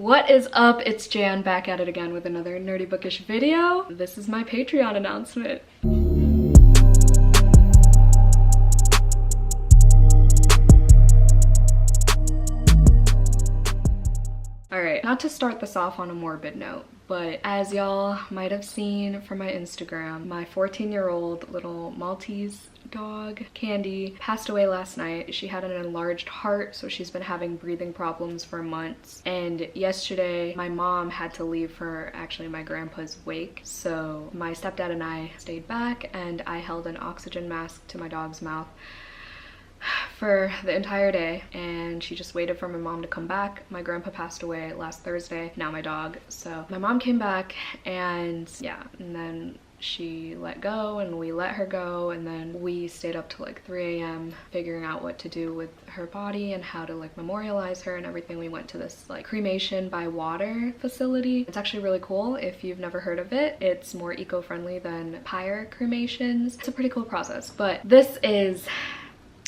What is up? It's Jan back at it again with another nerdy bookish video. This is my Patreon announcement. Alright, not to start this off on a morbid note, but as y'all might have seen from my Instagram, my 14-year-old little Maltese dog, Candy, passed away last night. She had an enlarged heart, so she's been having breathing problems for months. And yesterday, my mom had to leave for actually my grandpa's wake. So my stepdad and I stayed back and I held an oxygen mask to my dog's mouth for the entire day, and she just waited for my mom to come back. My grandpa passed away last Thursday, now my dog. So my mom came back and yeah, and then she let go and we let her go, and then we stayed up till like 3 a.m. figuring out what to do with her body and how to like memorialize her and everything. We went to this like cremation by water facility. It's actually really cool if you've never heard of it. It's more eco-friendly than pyre cremations. It's a pretty cool process, but this is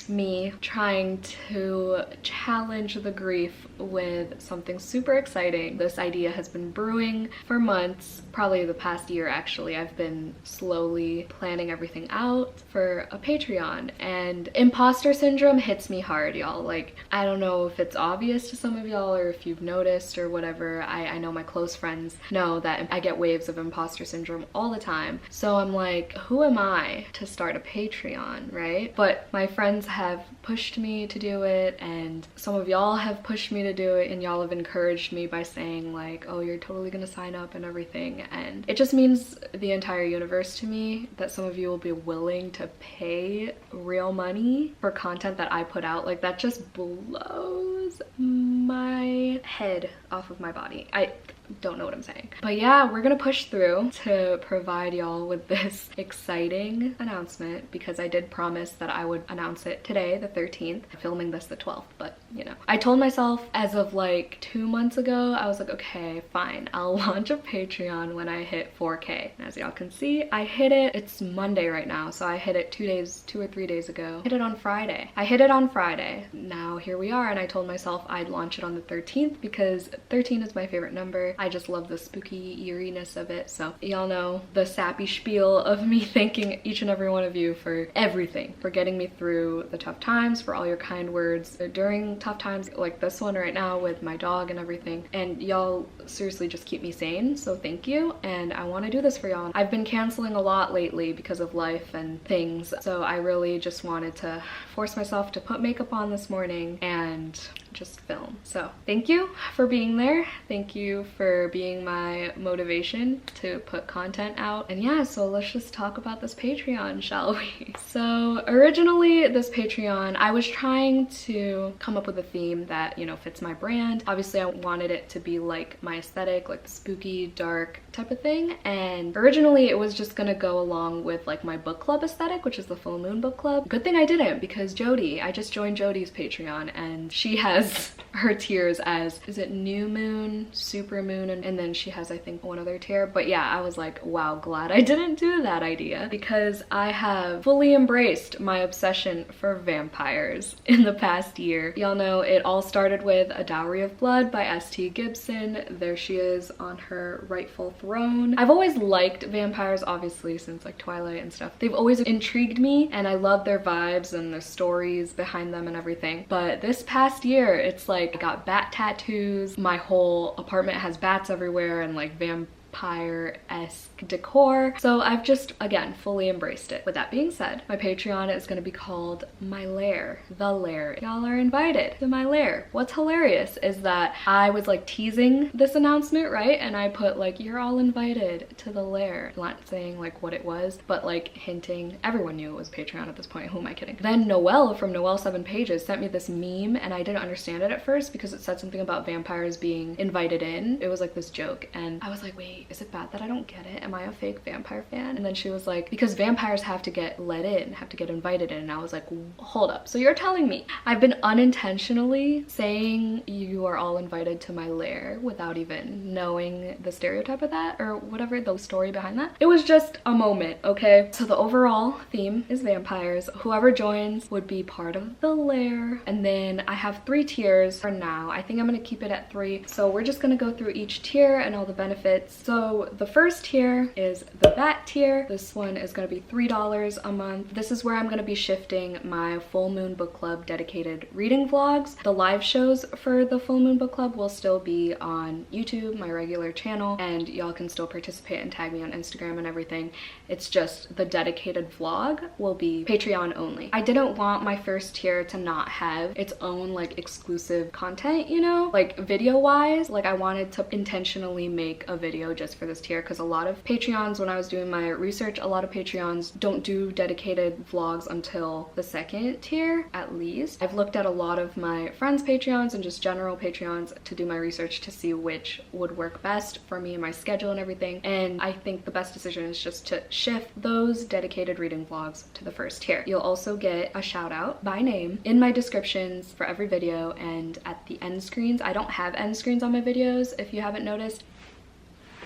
me trying to challenge the grief with something super exciting. This idea has been brewing for months, probably the past year actually. I've been slowly planning everything out for a Patreon, and imposter syndrome hits me hard, y'all. Like, I don't know if it's obvious to some of y'all or if you've noticed or whatever. I know my close friends know that I get waves of imposter syndrome all the time. So I'm like, who am I to start a Patreon, right? But my friends have pushed me to do it, and some of y'all have pushed me to do it, and y'all have encouraged me by saying like, oh, you're totally gonna sign up and everything. And it just means the entire universe to me that some of you will be willing to pay real money for content that I put out. Like, that just blows my head off of my body. I don't know what I'm saying. But yeah, we're gonna push through to provide y'all with this exciting announcement, because I did promise that I would announce it today, the 13th. I'm filming this the 12th, but you know. I told myself as of like 2 months ago, I was like, okay, fine, I'll launch a Patreon when I hit 4K. And as y'all can see, I hit it. It's Monday right now, so I hit it 2 or 3 days ago. I hit it on Friday. Now here we are, and I told myself I'd launch it on the 13th because 13 is my favorite number. I just love the spooky eeriness of it. So y'all know the sappy spiel of me thanking each and every one of you for everything, for getting me through the tough times, for all your kind words during tough times like this one right now with my dog and everything. And y'all seriously just keep me sane, so thank you. And I want to do this for y'all. I've been canceling a lot lately because of life and things, so I really just wanted to force myself to put makeup on this morning and just film. So thank you for being there. Thank you for being my motivation to put content out. And yeah, so let's just talk about this Patreon, shall we? So originally this Patreon, I was trying to come up with a theme that, you know, fits my brand. Obviously I wanted it to be like my aesthetic, like the spooky, dark type of thing. And originally it was just gonna go along with like my book club aesthetic, which is the Full Moon Book Club. Good thing I didn't, because Jody, I just joined Jody's Patreon, and she has her tiers as, is it New Moon, Super Moon, and then she has I think one other tier. But yeah, I was like, wow, glad I didn't do that idea, because I have fully embraced my obsession for vampires in the past year. Y'all know it all started with A Dowry of Blood by S.T. Gibson. There she is on her rightful throne. I've always liked vampires, obviously, since like Twilight and stuff. They've always intrigued me, and I love their vibes and the stories behind them and everything. But this past year, it's like I got bat tattoos. My whole apartment has bats everywhere and like vampire-esque decor. So I've just, again, fully embraced it. With that being said, my Patreon is going to be called My Lair, The Lair. Y'all are invited to my lair. What's hilarious is that I was like teasing this announcement, right? And I put like, you're all invited to the lair. Not saying like what it was, but like hinting. Everyone knew it was Patreon at this point. Who am I kidding? Then Noelle from Noelle 7 Pages sent me this meme, and I didn't understand it at first because it said something about vampires being invited in. It was like this joke, and I was like, wait, wait, is it bad that I don't get it? Am I a fake vampire fan? And then she was like, because vampires have to get let in, have to get invited in. And I was like, hold up. So you're telling me I've been unintentionally saying you are all invited to my lair without even knowing the stereotype of that or whatever, the story behind that? It was just a moment, okay? So the overall theme is vampires. Whoever joins would be part of the lair. And then I have 3 tiers for now. I think I'm gonna keep it at 3. So we're just gonna go through each tier and all the benefits. So the first tier is the bat tier. This one is gonna be $3 a month. This is where I'm gonna be shifting my full moon book club dedicated reading vlogs. The live shows for the full moon book club will still be on YouTube, my regular channel, and y'all can still participate and tag me on Instagram and everything. It's just the dedicated vlog will be Patreon only. I didn't want my first tier to not have its own like exclusive content, you know, like video wise. Like I wanted to intentionally make a video just for this tier because a lot of Patreons, when I was doing my research, a lot of Patreons don't do dedicated vlogs until the second tier at least. I've looked at a lot of my friends' Patreons and just general Patreons to do my research to see which would work best for me and my schedule and everything. And I think the best decision is just to shift those dedicated reading vlogs to the first tier. You'll also get a shout out by name in my descriptions for every video and at the end screens. I don't have end screens on my videos if you haven't noticed.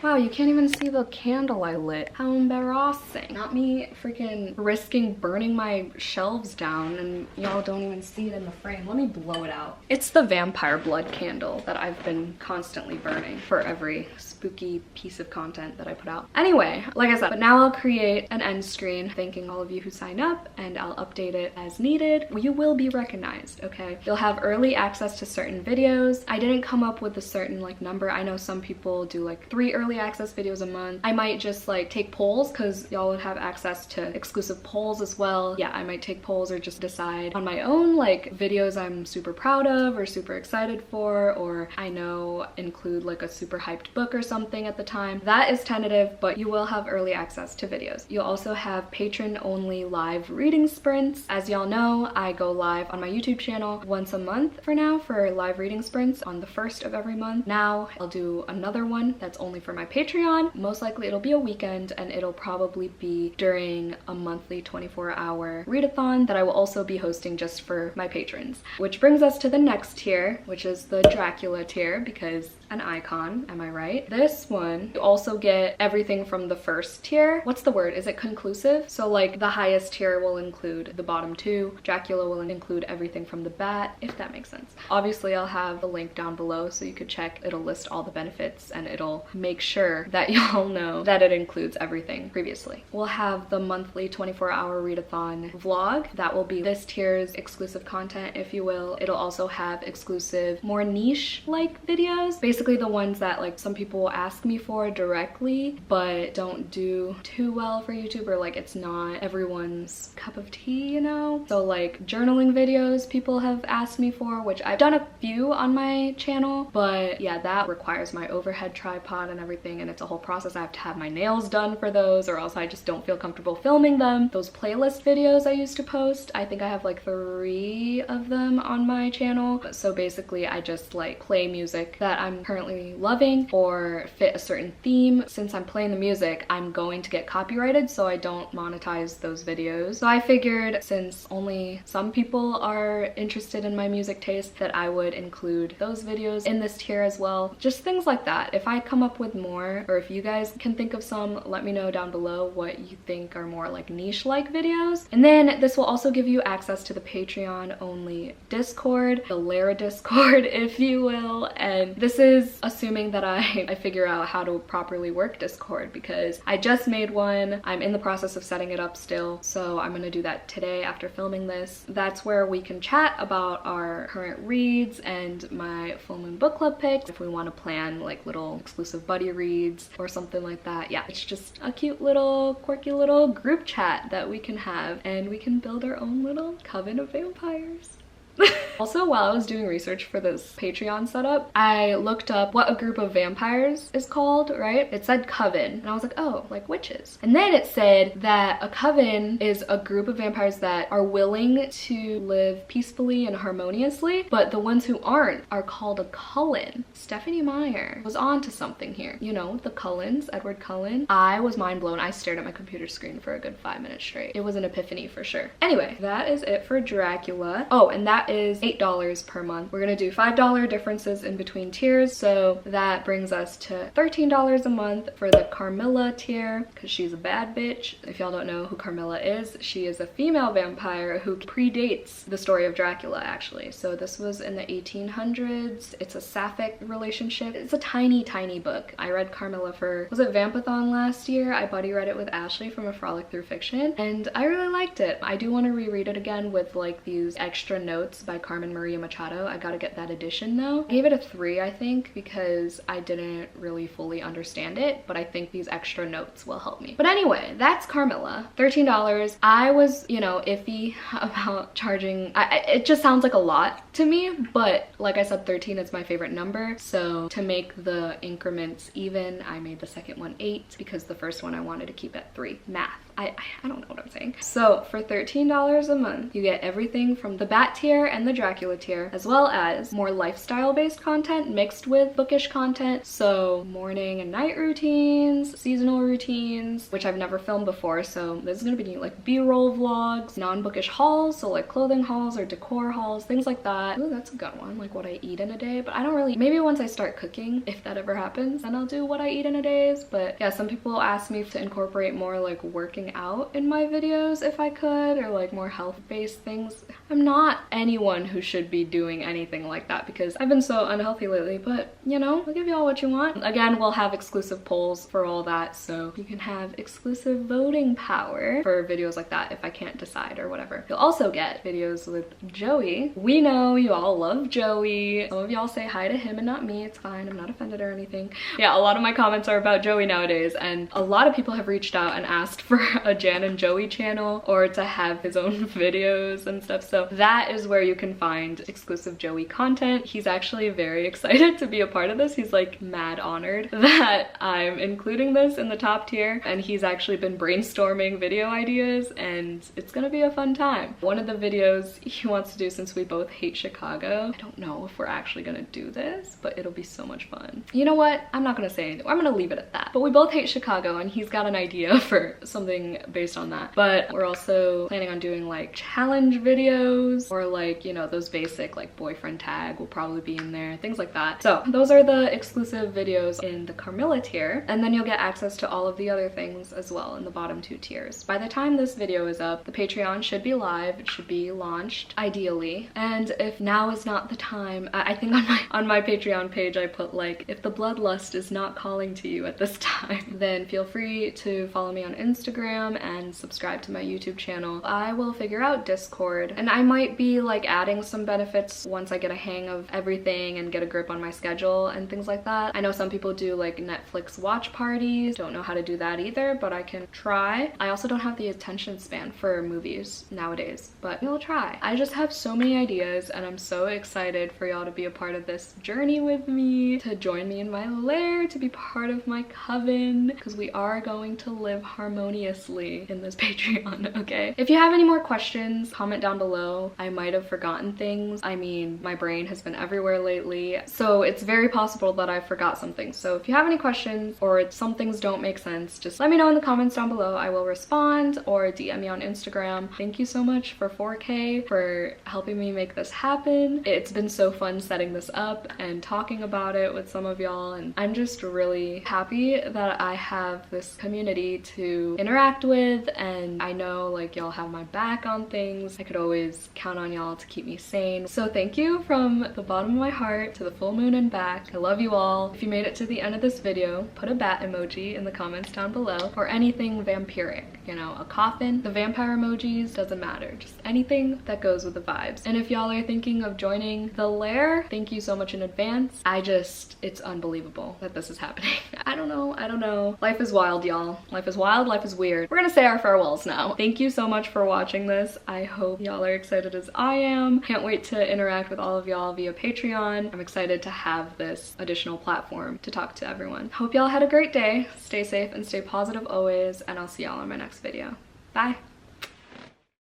Wow, you can't even see the candle I lit. How embarrassing. Not me freaking risking burning my shelves down and y'all don't even see it in the frame. Let me blow it out. It's the vampire blood candle that I've been constantly burning for every spooky piece of content that I put out. Anyway, like I said, but now I'll create an end screen thanking all of you who signed up and I'll update it as needed. You will be recognized, okay? You'll have early access to certain videos. I didn't come up with a certain like number. I know some people do like 3 early access videos a month. I might just like take polls because y'all would have access to exclusive polls as well. Yeah, I might take polls or just decide on my own like videos I'm super proud of or super excited for, or I know include like a super hyped book or something at the time. That is tentative, but you will have early access to videos. You'll also have patron only live reading sprints. As y'all know, I go live on my YouTube channel once a month for now for live reading sprints on the 1st of every month. Now I'll do another one that's only for my Patreon. Most likely it'll be a weekend and it'll probably be during a monthly 24-hour readathon that I will also be hosting just for my patrons. Which brings us to the next tier, which is the Dracula tier, because an icon, am I right? This one, you also get everything from the first tier. What's the word? Is it conclusive? So like the highest tier will include the bottom 2. Dracula will include everything from the bat, if that makes sense. Obviously I'll have the link down below so you could check. It'll list all the benefits and it'll make sure that y'all know that it includes everything previously. We'll have the monthly 24-hour readathon vlog. That will be this tier's exclusive content, if you will. It'll also have exclusive, more niche-like videos. Basically the ones that like some people will ask me for directly, but don't do too well for YouTube, or like it's not everyone's cup of tea, you know? So like journaling videos people have asked me for, which I've done a few on my channel, but yeah, that requires my overhead tripod and everything, and it's a whole process. I have to have my nails done for those, or else I just don't feel comfortable filming them. Those playlist videos I used to post, I think I have like 3 of them on my channel. So basically I just like play music that I'm currently loving or fit a certain theme. Since I'm playing the music, I'm going to get copyrighted, so I don't monetize those videos. So I figured since only some people are interested in my music taste, that I would include those videos in this tier as well. Just things like that. If I come up with more, or if you guys can think of some, let me know down below what you think are more like niche-like videos. And then this will also give you access to the Patreon only Discord, the Lair Discord, if you will. And this is assuming that I figure out how to properly work Discord, because I just made one. I'm in the process of setting it up still, so I'm gonna do that today after filming this. That's where we can chat about our current reads and my full moon book club picks, if we want to plan like little exclusive buddy reads or something like that. Yeah, it's just a cute little quirky little group chat that we can have, and we can build our own little coven of vampires. Also, while I was doing research for this Patreon setup, I looked up what a group of vampires is called, right? It said coven, and I was like, oh, like witches. And then it said that a coven is a group of vampires that are willing to live peacefully and harmoniously, but the ones who aren't are called a Cullen. Stephanie Meyer was on to something here. You know, the Cullens, Edward Cullen. I was mind blown. I stared at my computer screen for a good 5 minutes straight. It was an epiphany for sure. Anyway, that is it for Dracula. Oh, and that is $8 per month. We're gonna do $5 differences in between tiers, so that brings us to $13 a month for the Carmilla tier, because she's a bad bitch. If y'all don't know who Carmilla is, she is a female vampire who predates the story of Dracula, actually. So this was in the 1800s. It's a sapphic relationship. It's a tiny, tiny book. I read Carmilla for, was it Vampathon last year? I buddy read it with Ashley from A Frolic Through Fiction, and I really liked it. I do want to reread it again with like these extra notes by Carmen Maria Machado. I gotta get that edition though. I gave it a 3, I think, because I didn't really fully understand it, but I think these extra notes will help me. But anyway, that's Carmilla. $13. I was, you know, iffy about charging. It just sounds like a lot to me, but like I said, 13 is my favorite number. So to make the increments even, I made the second one 8 because the first one I wanted to keep at 3. Math. I don't know what I'm saying. So for $13 a month, you get everything from the Bat tier and the Dracula tier, as well as more lifestyle-based content mixed with bookish content. So morning and night routines, seasonal routines, which I've never filmed before. So this is gonna be like B-roll vlogs, non-bookish hauls, so like clothing hauls or decor hauls, things like that. Ooh, that's a good one, like what I eat in a day. But I don't really, maybe once I start cooking, if that ever happens, then I'll do what I eat in a day. But yeah, some people ask me to incorporate more like working out in my videos if I could, or like more health-based things. I'm not anyone who should be doing anything like that because I've been so unhealthy lately, but you know, I'll give y'all what you want. Again, we'll have exclusive polls for all that, so you can have exclusive voting power for videos like that if I can't decide or whatever. You'll also get videos with Joey. We know you all love Joey. Some of y'all say hi to him and not me. It's fine, I'm not offended or anything. Yeah, a lot of my comments are about Joey nowadays, and a lot of people have reached out and asked for a Jan and Joey channel or to have his own videos and stuff. So that is where you can find exclusive Joey content. He's actually very excited to be a part of this. He's like mad honored that I'm including this in the top tier, and he's actually been brainstorming video ideas, and it's gonna be a fun time. One of the videos he wants to do, since we both hate Chicago, I don't know if we're actually gonna do this, but it'll be so much fun. You know what? I'm not gonna say anything. I'm gonna leave it at that. But we both hate Chicago, and he's got an idea for something based on that. But we're also planning on doing like challenge videos, or like, you know, those basic like boyfriend tag will probably be in there, things like that. So those are the exclusive videos in the Carmilla tier, and then you'll get access to all of the other things as well in the bottom 2 tiers. By the time this video is up, the Patreon should be live. It should be launched ideally, and if now is not the time, I think on my Patreon page I put like, if the bloodlust is not calling to you at this time, then feel free to follow me on Instagram and subscribe to my YouTube channel. I will figure out Discord, and I might be like adding some benefits once I get a hang of everything and get a grip on my schedule and things like that. I know some people do like Netflix watch parties. Don't know how to do that either, but I can try. I also don't have the attention span for movies nowadays, but we'll try. I just have so many ideas, and I'm so excited for y'all to be a part of this journey with me, to join me in my lair, to be part of my coven, because we are going to live harmoniously in this Patreon, okay? If you have any more questions, comment down below. I might have forgotten things. I mean, my brain has been everywhere lately, so it's very possible that I forgot something. So if you have any questions or some things don't make sense, just let me know in the comments down below. I will respond, or DM me on Instagram. Thank you so much for 4K, for helping me make this happen. It's been so fun setting this up and talking about it with some of y'all, and I'm just really happy that I have this community to interact with, and I know like y'all have my back on things. I could always count on y'all to keep me sane. So thank you from the bottom of my heart to the full moon and back. I love you all. If you made it to the end of this video, put a bat emoji in the comments down below, or anything vampiric, you know, a coffin, the vampire emojis, doesn't matter, just anything that goes with the vibes. And if y'all are thinking of joining the Lair, thank you so much in advance. It's unbelievable that this is happening. I don't know now. I don't know. Life is wild, y'all. Life is wild, life is weird. We're gonna say our farewells now. Thank you so much for watching this. I hope y'all are excited as I am. Can't wait to interact with all of y'all via Patreon. I'm excited to have this additional platform to talk to everyone. Hope y'all had a great day. Stay safe and stay positive always, and I'll see y'all in my next video. Bye.